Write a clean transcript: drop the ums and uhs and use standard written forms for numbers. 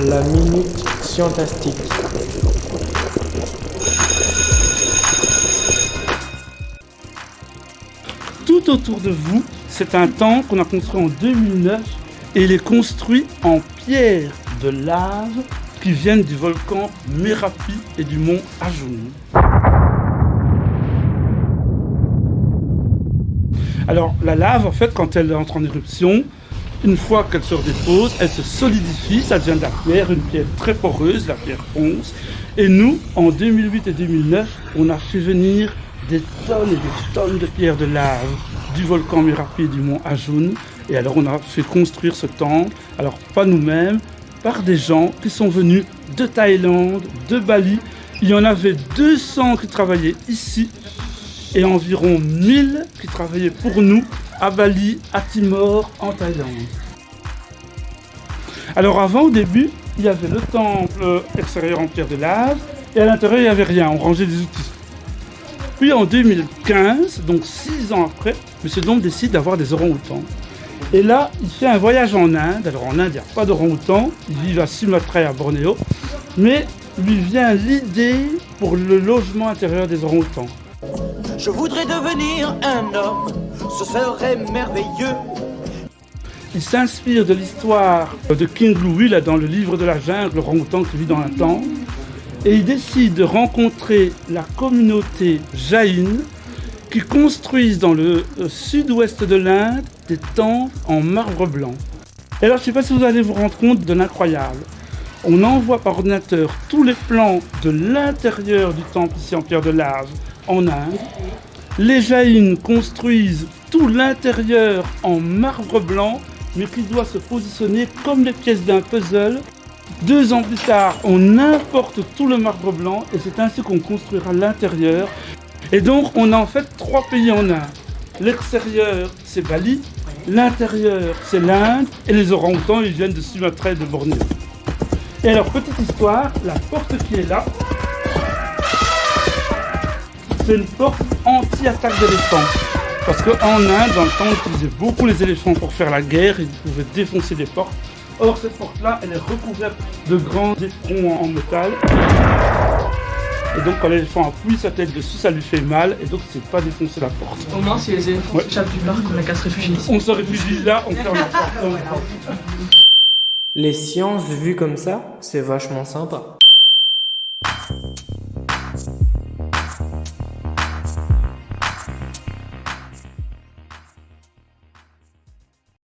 La minute scientastique. Tout autour de vous, c'est un temple qu'on a construit en 2009 et il est construit en pierre de lave qui viennent du volcan Merapi et du mont Ajoun. Alors la lave, en fait, quand elle entre en éruption, une fois qu'elle se redépose, elle se solidifie, ça devient de la pierre, une pierre très poreuse, la pierre ponce. Et nous, en 2008 et 2009, on a fait venir des tonnes et des tonnes de pierres de lave du volcan Merapi et du mont Ajoun. Et alors on a fait construire ce temple, alors pas nous-mêmes, par des gens qui sont venus de Thaïlande, de Bali. Il y en avait 200 qui travaillaient ici et environ 1000 qui travaillaient pour nous à Bali, à Timor, en Thaïlande. Alors avant, au début, il y avait le temple extérieur en pierre de lave et à l'intérieur, il n'y avait rien, on rangeait des outils. Puis en 2015, donc 6 ans après, M. Dombe décide d'avoir des orang-outans. Et là, il fait un voyage en Inde. Alors en Inde, il n'y a pas d'orang-outans, ils vivent à Sumatra et à Bornéo. Mais lui vient l'idée pour le logement intérieur des orang-outans. Je voudrais devenir un homme, ce serait merveilleux. Il s'inspire de l'histoire de King Louis, là, dans le livre de la jungle, l'orang-outan qui vit dans un temple. Et il décide de rencontrer la communauté Jaïne qui construisent dans le sud-ouest de l'Inde des temples en marbre blanc. Et alors, je ne sais pas si vous allez vous rendre compte de l'incroyable. On envoie par ordinateur tous les plans de l'intérieur du temple ici en pierre de lave en Inde. Les Jaïnes construisent tout l'intérieur en marbre blanc, mais qui doit se positionner comme les pièces d'un puzzle. 2 ans plus tard, on importe tout le marbre blanc et c'est ainsi qu'on construira l'intérieur. Et donc, on a en fait 3 pays en Inde. L'extérieur, c'est Bali. L'intérieur, c'est l'Inde. Et les orang-outans, ils viennent de Sumatra et de Bornéo. Et alors, petite histoire, la porte qui est là, c'est une porte anti-attaque d'éléphants. Parce qu'en Inde, dans le temps, on utilisait beaucoup les éléphants pour faire la guerre. Ils pouvaient défoncer des portes. Or, cette porte-là, elle est recouverte de grands éperons en métal. Et donc, quand l'éléphant appuie sa tête dessus, ça lui fait mal. Et donc, c'est pas défoncer la porte. Au moins, si les éléphants s'échappent du parc, on n'a qu'à se réfugier ici. On se réfugie là, on ferme la porte. Les sciences vues comme ça, c'est vachement sympa.